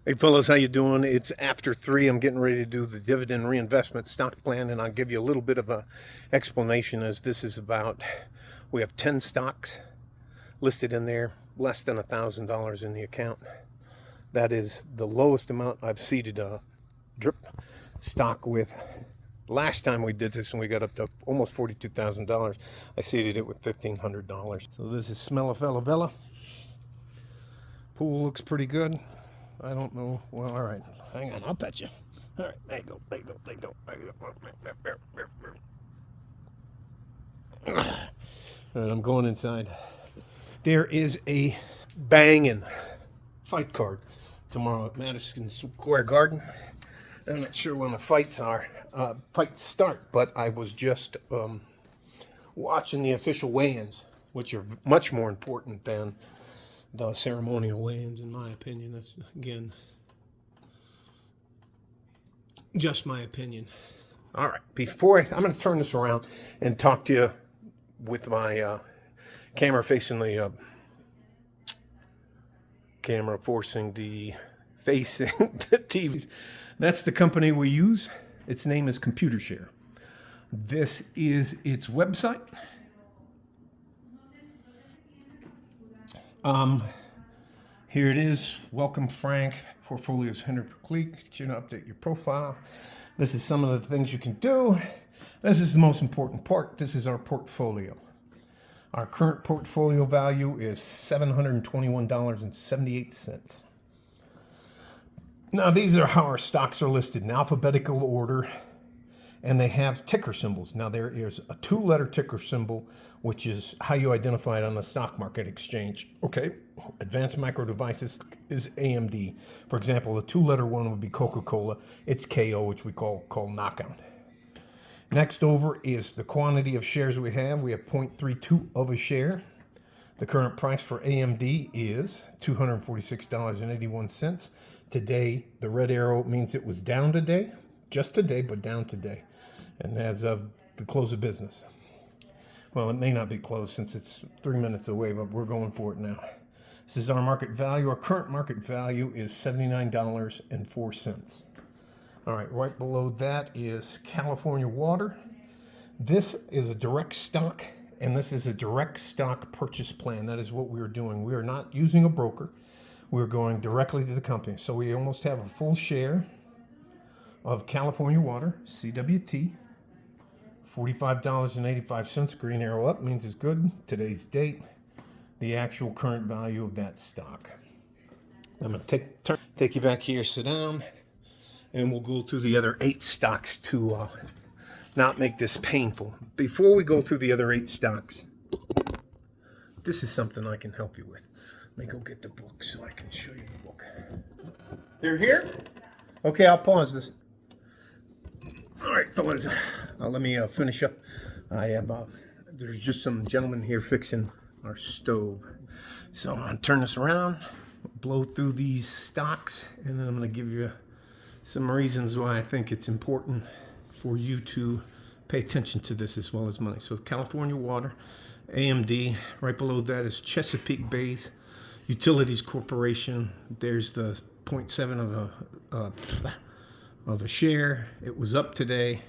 Hey fellas, how you doing? It's after 3. I'm getting ready to do the dividend reinvestment stock plan, and I'll give you a little bit of a explanation as this is about. We have 10 stocks listed in there, less than $1,000 in the account. That is the lowest amount I've seeded a drip stock with. Last time we did this and we got up to almost $42,000, I seeded it with $1,500. So this is Smellafella Bella. Pool looks pretty good. I don't know. Well, all right. Hang on. I'll pet you. All right. There you go. There you go. There you go. There you go. All right. I'm going inside. There is a banging fight card tomorrow at Madison Square Garden. I'm not sure when the fights start, but I was just watching the official weigh-ins, which are much more important than the ceremonial weigh-ins, in my opinion. That's, again, just my opinion. All right, I'm going to turn this around and talk to you with my camera facing the facing the TV. That's the company we use. Its name is ComputerShare. This is its website. Here it is. Welcome, Frank. Portfolios 100 per click. You know, update your profile. This is some of the things you can do. This is the most important part. This is our portfolio. Our current portfolio value is $721.78. Now, these are how our stocks are listed in alphabetical order, and they have ticker symbols. Now, there is a 2-letter ticker symbol, which is how you identify it on the stock market exchange. Okay, Advanced Micro Devices is AMD. For example, the 2-letter one would be Coca-Cola. It's KO, which we call knockout. Next over is the quantity of shares we have. We have 0.32 of a share. The current price for AMD is $246.81. Today, the red arrow means it was down today. Just today, but down today. And as of the close of business. Well, it may not be closed since it's 3 minutes away, but we're going for it now. This is our market value. Our current market value is $79.04. All right, right below that is California Water. This is a direct stock, and this is a direct stock purchase plan. That is what we are doing. We are not using a broker. We're going directly to the company. So we almost have a full share of California Water, CWT, $45.85. Green arrow up means it's good. Today's date, the actual current value of that stock. I'm going to take you back here, sit down, and we'll go through the other 8 stocks to not make this painful. Before we go through the other 8 stocks, this is something I can help you with. Let me go get the book so I can show you the book. They're here? Okay, I'll pause this. All right, fellas, let me finish up. I have, there's just some gentlemen here fixing our stove. So I'm going to turn this around, blow through these stocks, and then I'm going to give you some reasons why I think it's important for you to pay attention to this as well as money. So California Water, AMD, right below that is Chesapeake Bay's Utilities Corporation. There's the 0.7 of a share. It was up today,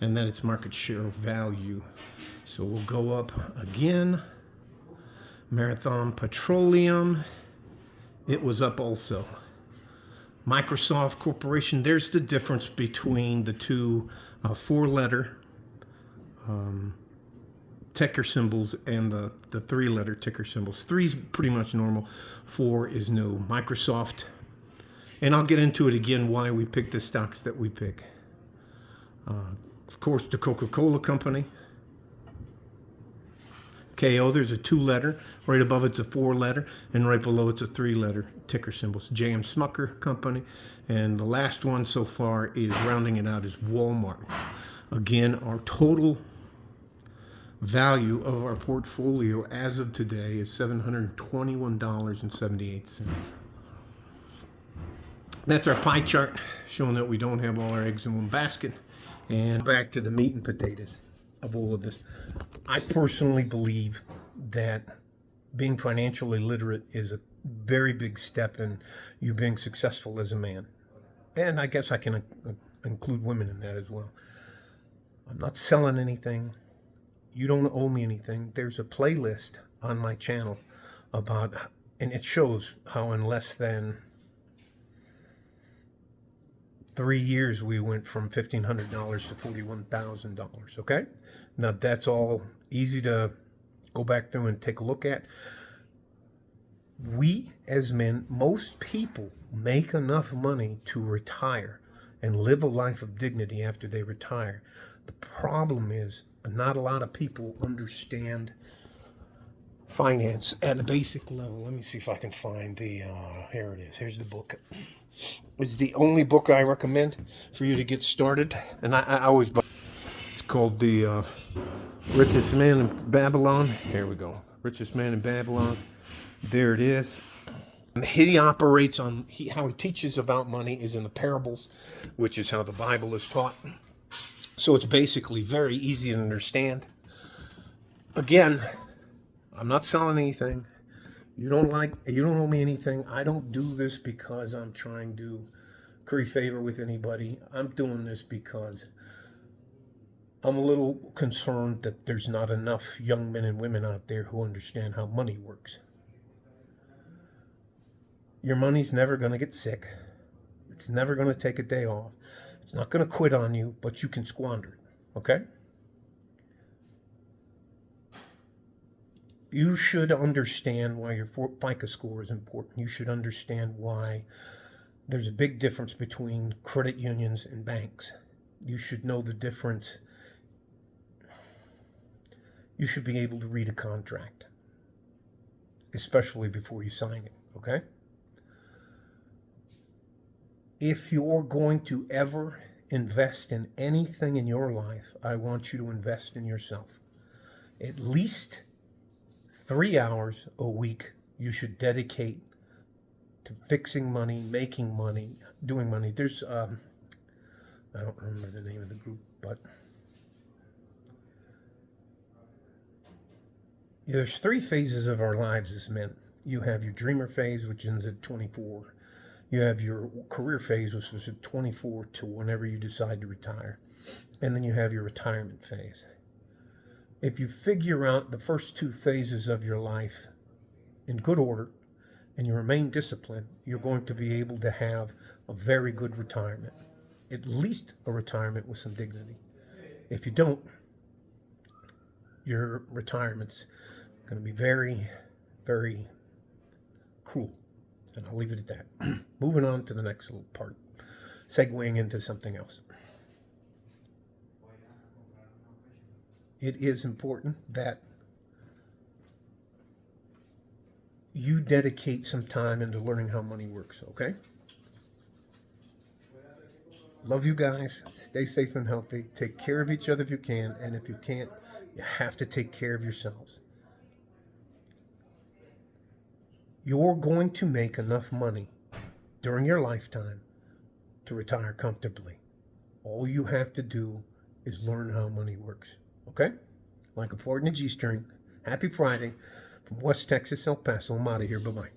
and then its market share value. So we'll go up again. Marathon Petroleum, it was up also. Microsoft Corporation, there's the difference between the two 4-letter ticker symbols and the 3-letter ticker symbols. 3 is pretty much normal. 4 is new. Microsoft. And I'll get into it again why we pick the stocks that we pick. Of course, the Coca-Cola Company. KO, there's a 2-letter. Right above it's a 4-letter. And right below it's a 3-letter ticker symbols. J.M. Smucker Company. And the last one so far is rounding it out is Walmart. Again, our total value of our portfolio as of today is $721.78. That's our pie chart showing that we don't have all our eggs in one basket. And back to the meat and potatoes of all of this. I personally believe that being financially literate is a very big step in you being successful as a man. And I guess I can include women in that as well. I'm not selling anything. You don't owe me anything. There's a playlist on my channel about, and it shows how in less than 3 years we went from $1,500 to $41,000. Okay, now that's all easy to go back through and take a look at. We as men, most people make enough money to retire and live a life of dignity after they retire. The problem is not a lot of people understand finance at a basic level. Let me see if I can find the, here it is. Here's the book. It's the only book I recommend for you to get started. And I always buy. It's called The Richest Man in Babylon. Here we go. Richest Man in Babylon. There it is. He operates on, how he teaches about money is in the parables, which is how the Bible is taught. So it's basically very easy to understand. Again, I'm not selling anything. You don't owe me anything. I don't do this because I'm trying to curry favor with anybody. I'm doing this because I'm a little concerned that there's not enough young men and women out there who understand how money works. Your money's never going to get sick. It's never going to take a day off. It's not going to quit on you, but you can squander it, okay? You should understand why your FICO score is important. You should understand why there's a big difference between credit unions and banks. You should know the difference. You should be able to read a contract, especially before you sign it, okay? If you're going to ever invest in anything in your life, I want you to invest in yourself. At least 3 hours a week you should dedicate to fixing money, making money, doing money. There's, I don't remember the name of the group, but there's 3 phases of our lives as men. You have your dreamer phase, which ends at 24. You have your career phase, which is at 24 to whenever you decide to retire. And then you have your retirement phase. If you figure out the first 2 phases of your life in good order and you remain disciplined, you're going to be able to have a very good retirement. At least a retirement with some dignity. If you don't, your retirement's going to be very, very cruel. And I'll leave it at that. Moving on to the next little part, segueing into something else. It is important that you dedicate some time into learning how money works, okay? Love you guys. Stay safe and healthy. Take care of each other if you can. And if you can't, you have to take care of yourselves. You're going to make enough money during your lifetime to retire comfortably. All you have to do is learn how money works. Okay? Like a Ford and a G-string. Happy Friday from West Texas, El Paso. I'm out of here. Bye-bye.